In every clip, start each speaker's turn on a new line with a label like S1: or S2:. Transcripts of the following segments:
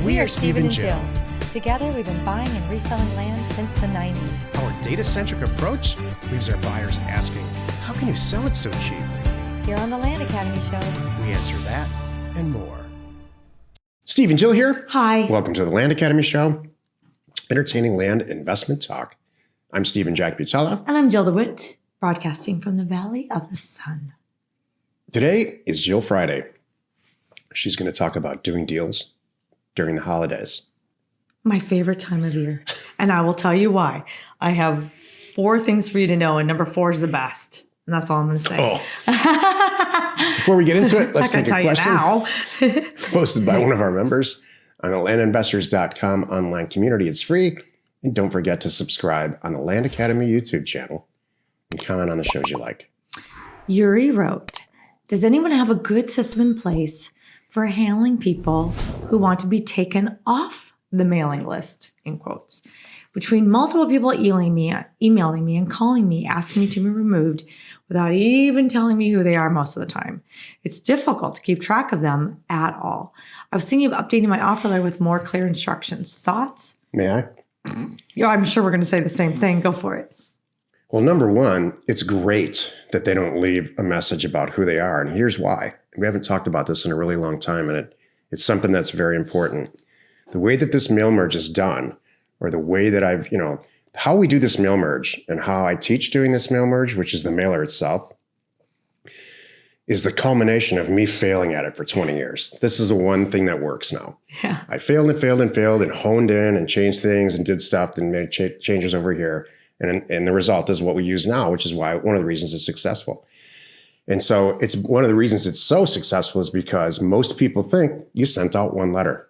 S1: We are Steve and Jill.
S2: Together, we've been buying and reselling land since the 90s.
S1: Our data-centric approach leaves our buyers asking, how can you sell it so cheap?
S2: Here on the Land Academy Show,
S1: We answer that and more. Steve and Jill here.
S2: Hi.
S1: Welcome to the Land Academy Show, entertaining land investment talk. I'm Steve and Jack Butella.
S2: And I'm Jill DeWitt, broadcasting from the Valley of the Sun.
S1: Today is Jill Friday. She's going to talk about doing deals during the holidays.
S3: My favorite time of year. And I will tell you why. I have 4 things for you to know, and number 4 is the best. And that's all I'm going to say.
S1: Oh. Before we get into it, let's take a question posted by one of our members on the landinvestors.com online community. It's free. And don't forget to subscribe on the Land Academy YouTube channel and comment on the shows you like.
S3: Yuri wrote, does anyone have a good system in place for handling people who want to be taken off the mailing list, in quotes? Between multiple people emailing me and calling me, asking me to be removed without even telling me who they are most of the time. It's difficult to keep track of them at all. I was thinking of updating my offer letter with more clear instructions. Thoughts?
S1: May I?
S3: Yeah, I'm sure we're going to say the same thing. Go for it.
S1: Well, number one, it's great that they don't leave a message about who they are. And here's why. We haven't talked about this in a really long time, and it's something that's very important. The way that this mail merge is done, or the way that how we do this mail merge and how I teach doing this mail merge, which is the mailer itself, is the culmination of me failing at it for 20 years. This is the one thing that works now.
S3: Yeah.
S1: I failed and honed in and changed things and did stuff and made changes over here. And the result is what we use now, which is why one of the reasons it's successful. And so it's one of the reasons it's so successful is because most people think you sent out one letter.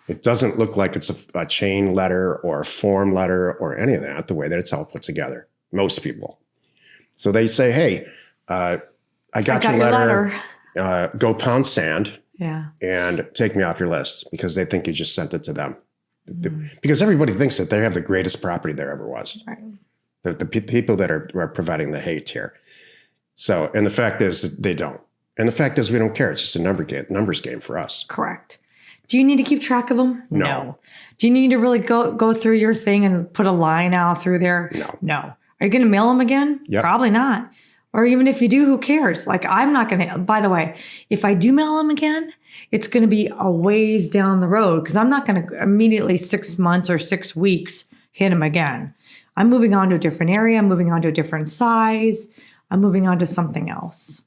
S1: It doesn't look like it's a chain letter or a form letter or any of that, the way that it's all put together. Most people. So they say, hey, I got your letter. Go pound sand and take me off your list, because they think you just sent it to them. Because everybody thinks that they have the greatest property there ever was.
S3: Right.
S1: The people that are providing the hate here. So, and the fact is that they don't. And the fact is we don't care. It's just a numbers game for us.
S3: Correct. Do you need to keep track of them?
S1: No.
S3: Do you need to really go through your thing and put a line out through there?
S1: No.
S3: Are you going to mail them again?
S1: Yep.
S3: Probably not. Or even if you do, who cares? Like, I'm not going to, by the way, if I do mail them again, it's going to be a ways down the road, because I'm not going to immediately 6 months or 6 weeks hit them again. I'm moving on to a different area. I'm moving on to a different size. I'm moving on to something else.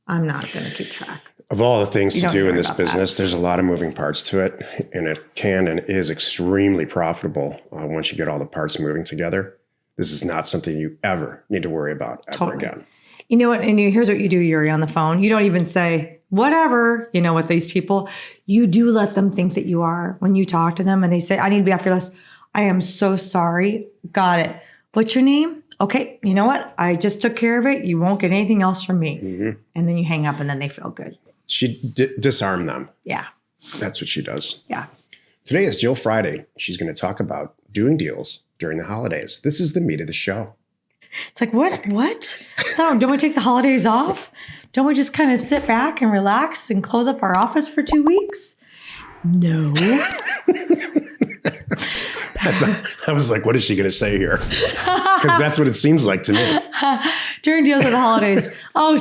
S3: I'm not going to keep track.
S1: Of all the things to do in this business,
S3: that.
S1: there's a lot of moving parts to it, and it can and is extremely profitable once you get all the parts moving together. This is not something you ever need to worry about ever again.
S3: You know what? And here's what you do, Yuri, on the phone. You don't even say, whatever, with these people. You do let them think that you are. When you talk to them and they say, I need to be off your list. I am so sorry. Got it. What's your name? Okay, you know what? I just took care of it. You won't get anything else from me. Mm-hmm. And then you hang up and then they feel good.
S1: She disarmed them.
S3: Yeah.
S1: That's what she does.
S3: Yeah.
S1: Today is Jill Friday. She's going to talk about doing deals during the holidays. This is the meat of the show.
S3: It's like, what? So don't we take the holidays off? Don't we just kind of sit back and relax and close up our office for 2 weeks? No.
S1: I was like, what is she going to say here? Because that's what it seems like to me.
S3: During deals with the holidays,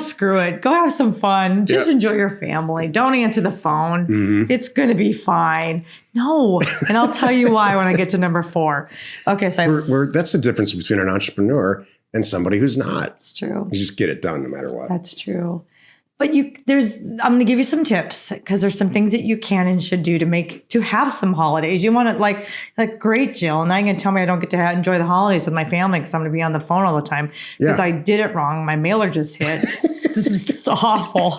S3: screw it. Go have some fun. Just enjoy your family. Don't answer the phone. Mm-hmm. It's going to be fine. No. And I'll tell you why when I get to number 4. Okay. So
S1: that's the difference between an entrepreneur and somebody who's not.
S3: It's true.
S1: You just get it done no matter what.
S3: That's true. But I'm going to give you some tips, because there's some things that you can and should do to have some holidays. You want to like, great, Jill. Now you're going to tell me I don't get to enjoy the holidays with my family because I'm going to be on the phone all the time because I did it wrong. My mailer just hit. This is awful.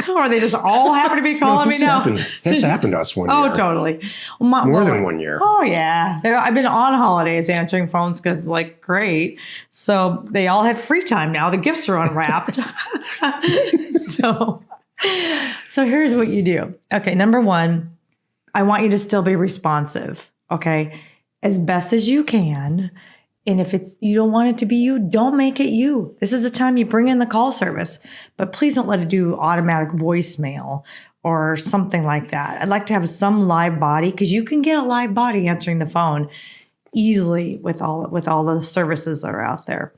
S3: Or they just all happen to be calling me now.
S1: This happened to us one year.
S3: Oh, totally.
S1: More than 1 year.
S3: Oh, yeah. I've been on holidays answering phones because, great. So they all had free time now. The gifts are unwrapped. So here's what you do. Okay, number 1, I want you to still be responsive, okay? As best as you can. And if you don't want it to be you, don't make it you. This is the time you bring in the call service, but please don't let it do automatic voicemail or something like that. I'd like to have some live body, because you can get a live body answering the phone easily with all the services that are out there.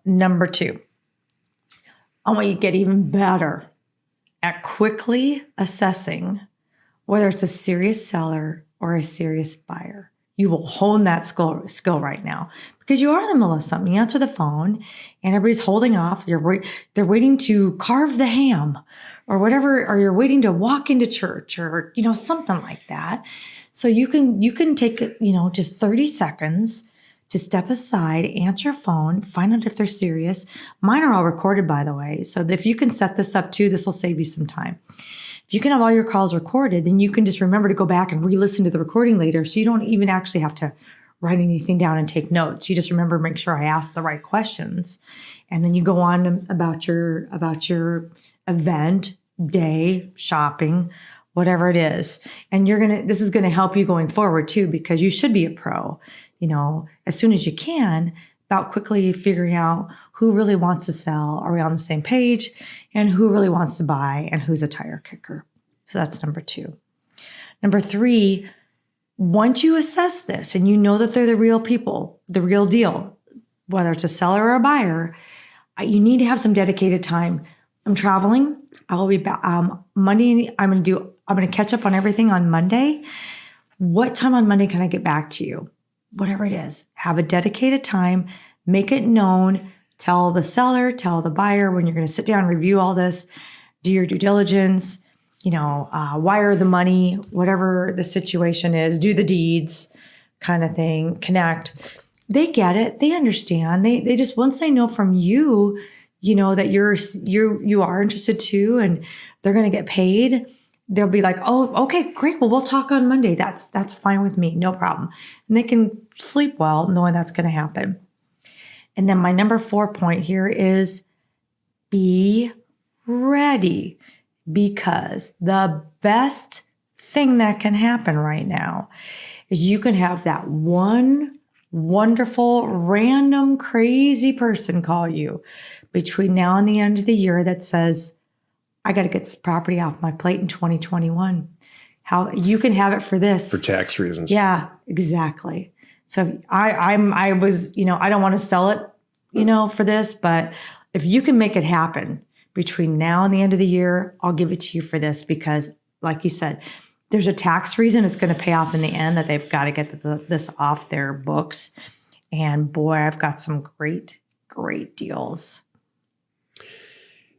S3: Number 2, I want you to get even better at quickly assessing whether it's a serious seller or a serious buyer. You will hone that skill right now, because you are in the middle of something. You answer the phone and everybody's holding off. They're waiting to carve the ham or whatever, or you're waiting to walk into church, or, something like that. So you can take, just 30 seconds to step aside, answer a phone, find out if they're serious. Mine are all recorded, by the way. So if you can set this up too, this will save you some time. If you can have all your calls recorded, then you can just remember to go back and re-listen to the recording later. So you don't even actually have to write anything down and take notes. You just remember, make sure I asked the right questions. And then you go on about your event, day, shopping, whatever it is. And this is going to help you going forward too, because you should be a pro, as soon as you can, about quickly figuring out who really wants to sell. Are we on the same page? And who really wants to buy, and who's a tire kicker. So that's number 2. Number 3, once you assess this and you know that they're the real people, the real deal, whether it's a seller or a buyer, you need to have some dedicated time. I'm traveling. I will be back Monday. I'm going to catch up on everything on Monday. What time on Monday can I get back to you? Whatever it is, have a dedicated time, make it known, tell the seller, tell the buyer when you're going to sit down and review all this, do your due diligence, wire the money, whatever the situation is, do the deeds kind of thing, connect. They get it. They understand. They just, once they know from you, that you are interested too, and they're going to get paid, they'll be like, oh, okay, great. Well, we'll talk on Monday. That's fine with me. No problem. And they can sleep well knowing that's going to happen. And then my number 4 point here is be ready, because the best thing that can happen right now is you can have that one wonderful, random, crazy person call you between now and the end of the year that says, I got to get this property off my plate in 2021. How you can have it for this.
S1: For tax reasons.
S3: Yeah, exactly. So I was, I don't want to sell it, for this, but if you can make it happen between now and the end of the year, I'll give it to you for this, because like you said, there's a tax reason it's going to pay off in the end, that they've got to get this off their books. And boy, I've got some great, great deals.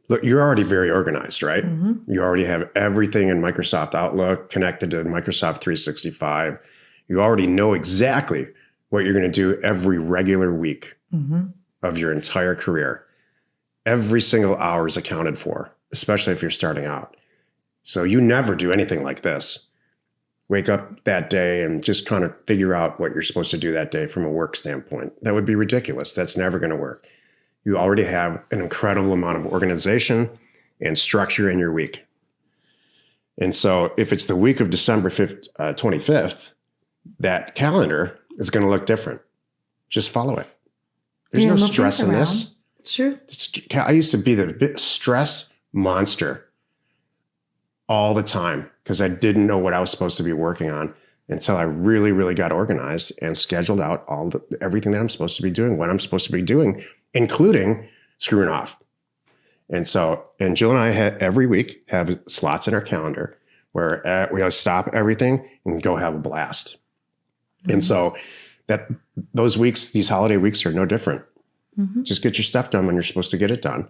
S1: Look, you're already very organized, right?
S3: Mm-hmm.
S1: You already have everything in Microsoft Outlook connected to Microsoft 365. You already know exactly what you're going to do every regular week of your entire career. Every single hour is accounted for, especially if you're starting out. So you never do anything like this. Wake up that day and just kind of figure out what you're supposed to do that day from a work standpoint. That would be ridiculous. That's never going to work. You already have an incredible amount of organization and structure in your week. And so if it's the week of December 25th, that calendar is going to look different. Just follow it. There's no stress in this.
S3: Sure.
S1: I used to be the stress monster all the time because I didn't know what I was supposed to be working on until I really, really got organized and scheduled out everything that I'm supposed to be doing, what I'm supposed to be doing, including screwing off. And so, Jill and I every week have slots in our calendar where we stop everything and go have a blast. Mm-hmm. And so those weeks, these holiday weeks are no different. Mm-hmm. Just get your stuff done when you're supposed to get it done,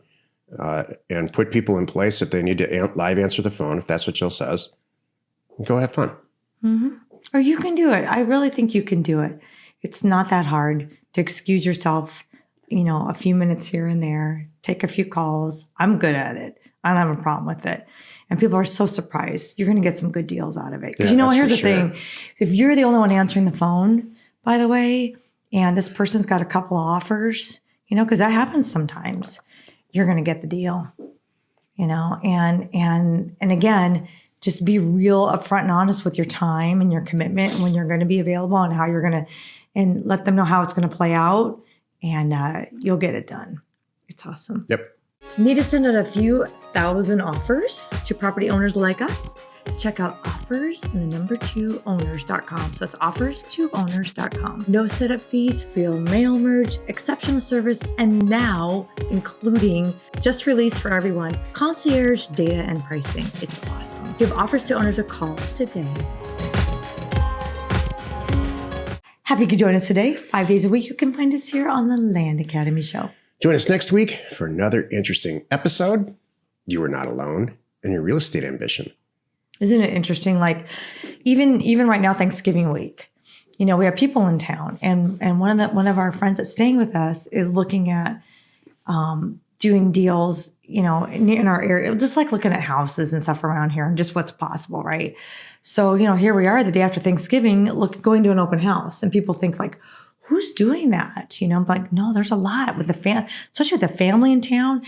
S1: and put people in place if they need to live answer the phone, if that's what Jill says. Go have fun.
S3: Mm-hmm. Or you can do it. I really think you can do it. It's not that hard to excuse yourself, a few minutes here and there, take a few calls. I'm good at it. I don't have a problem with it. And people are so surprised. You're going to get some good deals out of it. Because here's the thing. If you're the only one answering the phone, by the way, and this person's got a couple of offers, because that happens sometimes, you're going to get the deal, and again, just be real upfront and honest with your time and your commitment and when you're going to be available and how you're going to, and let them know how it's going to play out, and you'll get it done. It's awesome.
S1: Yep.
S3: Need to send out a few thousand offers to property owners like us? Check out offers and the number 2owners.com. So it's offers2owners.com. No setup fees, free mail merge, exceptional service, and now including just released for everyone, concierge data and pricing. It's awesome. Give Offers to Owners a call today. Happy you could join us today. 5 days a week, you can find us here on the Land Academy Show.
S1: Join us next week for another interesting episode. You are not alone in your real estate ambition.
S3: Isn't it interesting? Like even right now, Thanksgiving week, we have people in town, and one of our friends that's staying with us is looking at doing deals, in our area, just like looking at houses and stuff around here and just what's possible, right? So here we are the day after Thanksgiving, going to an open house, and people think like, who's doing that? I'm like, no, there's a lot with especially with the family in town.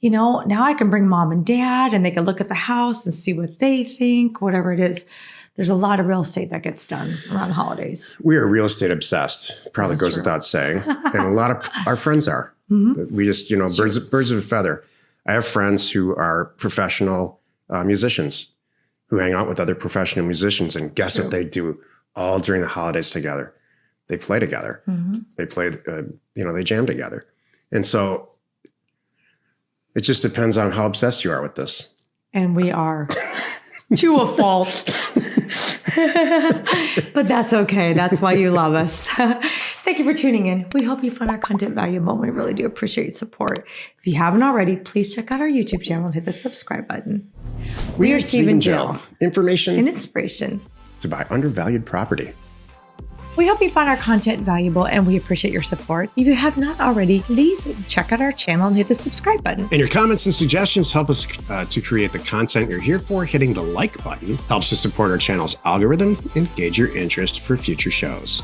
S3: Now I can bring mom and dad and they can look at the house and see what they think, whatever it is. There's a lot of real estate that gets done around the holidays.
S1: We are real estate obsessed. Probably goes without saying. And a lot of our friends are. Mm-hmm. We just, birds of a feather. I have friends who are professional musicians who hang out with other professional musicians, and guess what they do all during the holidays together? They play together. Mm-hmm. They play, they jam together. And so it just depends on how obsessed you are with this.
S3: And we are to a fault. But that's okay. That's why you love us. Thank you for tuning in. We hope you found our content valuable. We really do appreciate your support. If you haven't already, please check out our YouTube channel and hit the subscribe button. We are Steve and Jill.
S1: Information
S3: and inspiration
S1: to buy undervalued property.
S3: We hope you found our content valuable and we appreciate your support. If you have not already, please check out our channel and hit the subscribe button.
S1: And your comments and suggestions help us to create the content you're here for. Hitting the like button helps to support our channel's algorithm and gauge your interest for future shows.